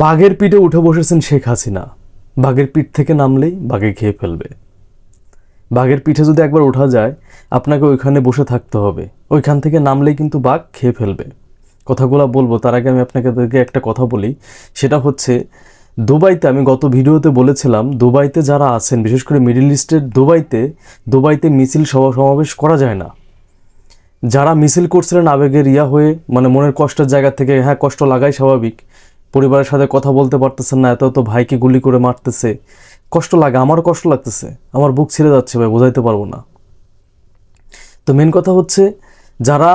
বাঘের পিঠে উঠে বসেছেন শেখ হাসিনা। বাঘের পিঠ থেকে নামলেই বাঘে খেয়ে ফেলবে। বাঘের পিঠে যদি একবার ওঠা যায়, আপনাকে ওইখানে বসে থাকতে হবে। ওইখান থেকে নামলেই কিন্তু বাঘ খেয়ে ফেলবে। কথাগুলো বলবো তার আগে আমি আপনাদেরকে একটা কথা বলি। সেটা হচ্ছে, দুবাইতে আমি গত ভিডিওতে বলেছিলাম, দুবাইতে যারা আছেন, বিশেষ করে মিডল ইস্টের দুবাইতে মিছিল সমাবেশ করা যায় না। যারা মিছিল করছিলেন আবেগের হয়ে, মানে মনের কষ্টের জায়গা থেকে, হ্যাঁ কষ্ট লাগাই স্বাভাবিক। পরিবারের সাথে কথা বলতে পারতেছেন না, এত ভাইকে গুলি করে মারতেছে, কষ্ট লাগে। আমারও কষ্ট লাগতেছে, আমার বুক ছিঁড়ে যাচ্ছে ভাই, বোঝাইতে পারবো না। তো মেন কথা হচ্ছে, যারা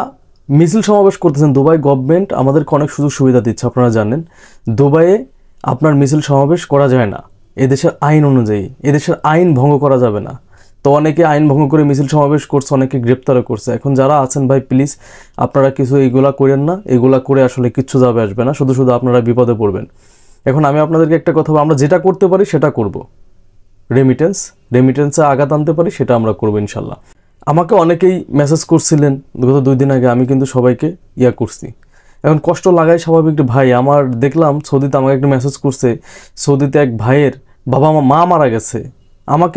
মিছিল সমাবেশ করতেছেন, দুবাই গভর্নমেন্ট আমাদেরকে অনেক সুযোগ সুবিধা দিচ্ছে। আপনারা জানেন দুবাইয়ে আপনার মিছিল সমাবেশ করা যায় না এদেশের আইন অনুযায়ী। এদেশের আইন ভঙ্গ করা যাবে না। তো অনেকে আইন ভঙ্গ করে মিছিল সমাবেশ করছে, অনেকে গ্রেপ্তারও করছে। এখন যারা আছেন ভাই, প্লিজ আপনারা কিছু এইগুলা করেন না। এগুলা করে আসলে কিচ্ছু যাবে আসবে না, শুধু শুধু আপনারা বিপদে পড়বেন। এখন আমি আপনাদেরকে একটা কথা বলবো, আমরা যেটা করতে পারি সেটা করব। রেমিটেন্সে আঘাত আনতে পারি সেটা আমরা করবো ইনশাল্লাহ। আমাকে অনেকেই মেসেজ করছিলেন গত 2 দিন আগে, আমি কিন্তু সবাইকে করছি। এখন কষ্ট লাগাই স্বাভাবিক ভাই। আমার দেখলাম সৌদিতে আমাকে একটা মেসেজ করছে, সৌদিতে এক ভাইয়ের মা মারা গেছে।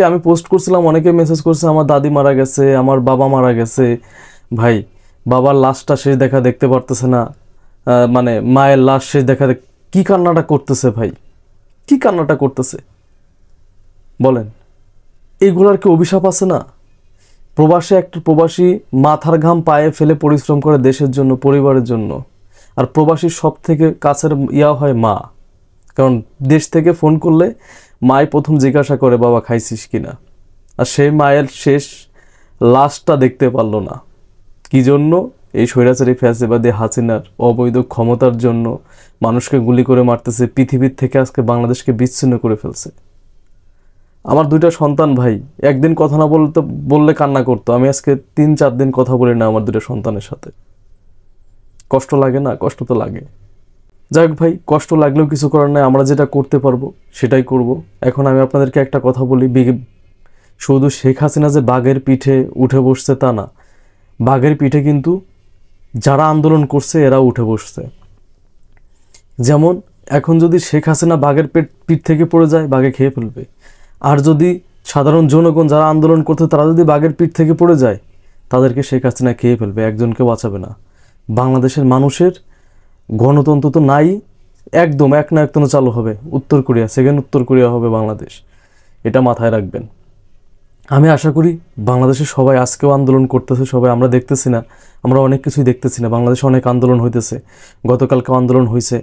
আমি পোস্ট করছিলাম, অনেকে মেসেজ করছে আমার দাদি মারা গেছে, আমার বাবা মারা গেছে। ভাই, বাবার লাশটা শেষ দেখা দেখতে পারতেছে না, মানে মায়ের লাশ শেষ দেখা কি কান্নাটা করতেছে ভাই, কি কান্নাটা করতেছে বলেন। এইগুলার কি অভিশাপ আছে না? একটা প্রবাসী মাথার ঘাম পায়ে ফেলে পরিশ্রম করে দেশের জন্য, পরিবারের জন্য। আর প্রবাসীর সব থেকে কাছের হয় মা। কারণ দেশ থেকে ফোন করলে মাই প্রথম জিজ্ঞাসা করে, বাবা খাইছিস কিনা। আর সেই মায়ের শেষ লাশটা দেখতে পারলো না। কি জন্য? এই স্বৈরাচারী ফ্যাসিবাদী হাসিনার অবৈধ ক্ষমতার জন্য মানুষকে গুলি করে মারতেছে, পৃথিবীর থেকে আজকে বাংলাদেশকে বিচ্ছিন্ন করে ফেলছে। আমার 2টা সন্তান ভাই, একদিন কথা না বললে কান্না করতো। আমি আজকে 3-4 দিন কথা বলি না আমার 2টা সন্তানের সাথে। কষ্ট লাগে না? কষ্ট তো লাগে। যাই হোক ভাই, কষ্ট লাগলেও কিছু করার নাই। আমরা যেটা করতে পারবো সেটাই করব। এখন আমি আপনাদেরকে একটা কথা বলি, শুধু শেখ হাসিনা যে বাঘের পিঠে উঠে বসছে তা না। বাঘের পিঠে কিন্তু যারা আন্দোলন করছে এরা উঠে বসছে। যেমন এখন যদি শেখ হাসিনা বাঘের পিঠ থেকে পড়ে যায়, বাঘে খেয়ে ফেলবে। আর যদি সাধারণ জনগণ যারা আন্দোলন করতে, তারা যদি বাঘের পিঠ থেকে পড়ে যায়, তাদেরকে শেখ হাসিনা খেয়ে ফেলবে, একজনকে বাঁচাবে না। বাংলাদেশের মানুষের গণতন্ত্র তো নাই, একদম এক না এক তো চালু হবে। সেকেন্ড উত্তর কোরিয়া হবে বাংলাদেশ, এটা মাথায় রাখবেন। আমি আশা করি বাংলাদেশের সবাই আজকেও আন্দোলন করতেছে, সবাই আমরা দেখতেছি না, আমরা অনেক কিছুই দেখতেছি না। বাংলাদেশে অনেক আন্দোলন হইতেছে, গতকালকেও আন্দোলন হয়েছে।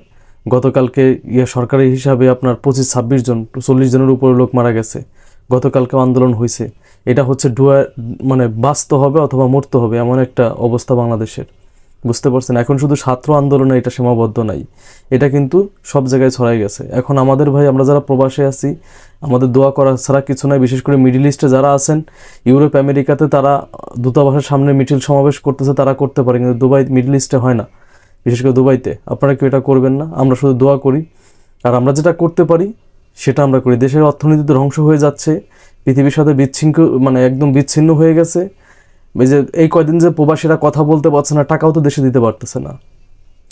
গতকালকে সরকারি হিসাবে আপনার 25-26 জন, 40 জনের উপরে লোক মারা গেছে। গতকালকেও আন্দোলন হয়েছে। এটা হচ্ছে মানে বাঁচতে হবে অথবা মরতে হবে, এমন একটা অবস্থা বাংলাদেশের। বুঝতে পারছেন? এখন শুধু ছাত্র আন্দোলনে এটা সীমাবদ্ধ নাই, এটা কিন্তু সব জায়গায় ছড়াই গেছে। এখন আমাদের ভাই, আমরা যারা প্রবাসে আছি, আমাদের দোয়া করা ছাড়া কিছু নাই। বিশেষ করে মিডল ইস্টে যারা আছেন, ইউরোপ আমেরিকাতে, তারা দূতাবাসের সামনে মিছিল সমাবেশ করতেছে, তারা করতে পারে, কিন্তু মিডল ইস্টে হয় না। বিশেষ করে দুবাইতে আপনারা কেউ এটা করবেন না। আমরা শুধু দোয়া করি, আর আমরা যেটা করতে পারি সেটা আমরা করি। দেশের অর্থনীতি ধ্বংস হয়ে যাচ্ছে, পৃথিবীর সাথে মানে একদম বিচ্ছিন্ন হয়ে গেছে। এই কয়দিন যে প্রবাসীরা কথা বলতে পারছে না, টাকাও তো দেশে দিতে পারতেছে না।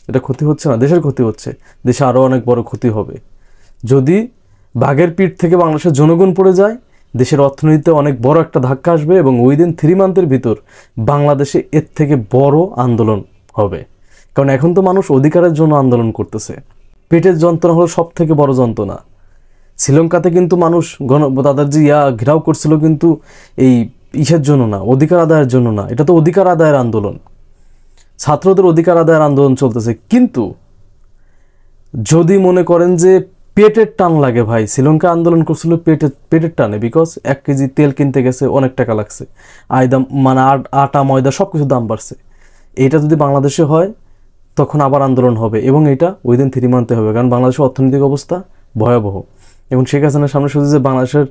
এটা ক্ষতি হচ্ছে না? দেশের ক্ষতি হচ্ছে। দেশে আরও অনেক বড় ক্ষতি হবে যদি বাঘের পিঠ থেকে বাংলাদেশের জনগণ পড়ে যায়। দেশের অর্থনীতিতে অনেক বড় একটা ধাক্কা আসবে, এবং উইদিন 3 মান্থের ভিতর বাংলাদেশে এর থেকে বড় আন্দোলন হবে। কারণ এখন তো মানুষ অধিকারের জন্য আন্দোলন করতেছে। পেটের যন্ত্রণা হলো সব থেকে বড় যন্ত্রণা। শ্রীলঙ্কাতে কিন্তু মানুষ তাদের যে ঘেরাও করছিল, কিন্তু এই ইসের জন্য না, অধিকার আদায়ের জন্য না। এটা তো অধিকার আদায়ের আন্দোলন, ছাত্রদের অধিকার আদায়ের আন্দোলন চলতেছে। কিন্তু যদি মনে করেন যে পেটের টান লাগে, ভাই শ্রীলঙ্কা আন্দোলন করছিল পেটের টানে, বিকজ 1 কেজি তেল কিনতে গেছে অনেক টাকা লাগছে, দাম মানে আটা ময়দা সব কিছু দাম বাড়ছে। এটা যদি বাংলাদেশে হয় তখন আবার আন্দোলন হবে, এবং এটা উইদিন 3 মান্থে হবে। কারণ বাংলাদেশের অর্থনৈতিক অবস্থা ভয়াবহ। এবং শেখ হাসিনার সামনে শুধু যে বাংলাদেশের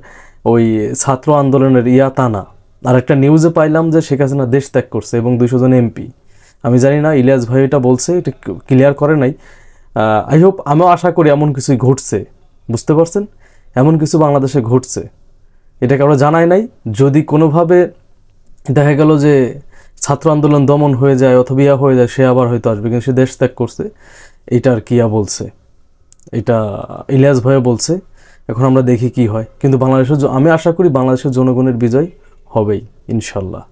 ওই ছাত্র আন্দোলনের তা না। আর একটা নিউজে পাইলাম যে শেখ হাসিনা দেশ ত্যাগ করছে, এবং 200 জন এমপি। আমি জানি না, ইলিয়াস ভাই এটা বলছে, এটা ক্লিয়ার করে নাই। আই হোপ, আমিও আশা করি এমন কিছুই ঘটছে। বুঝতে পারছেন? এমন কিছু বাংলাদেশে ঘটছে, এটাকে আমরা জানাই নাই। যদি কোনোভাবে দেখা গেল যে ছাত্র আন্দোলন দমন হয়ে যায় অথবা হয়ে যায়, সে আবার হয়তো আসবে, কিন্তু সে দেশ ত্যাগ করছে, এটা আর বলছে। এটা ইলিয়াস ভাইয়া বলছে। এখন আমরা দেখি কি হয়, কিন্তু বাংলাদেশের আমি আশা করি বাংলাদেশের জনগণের বিজয় হবেই ইনশাল্লাহ।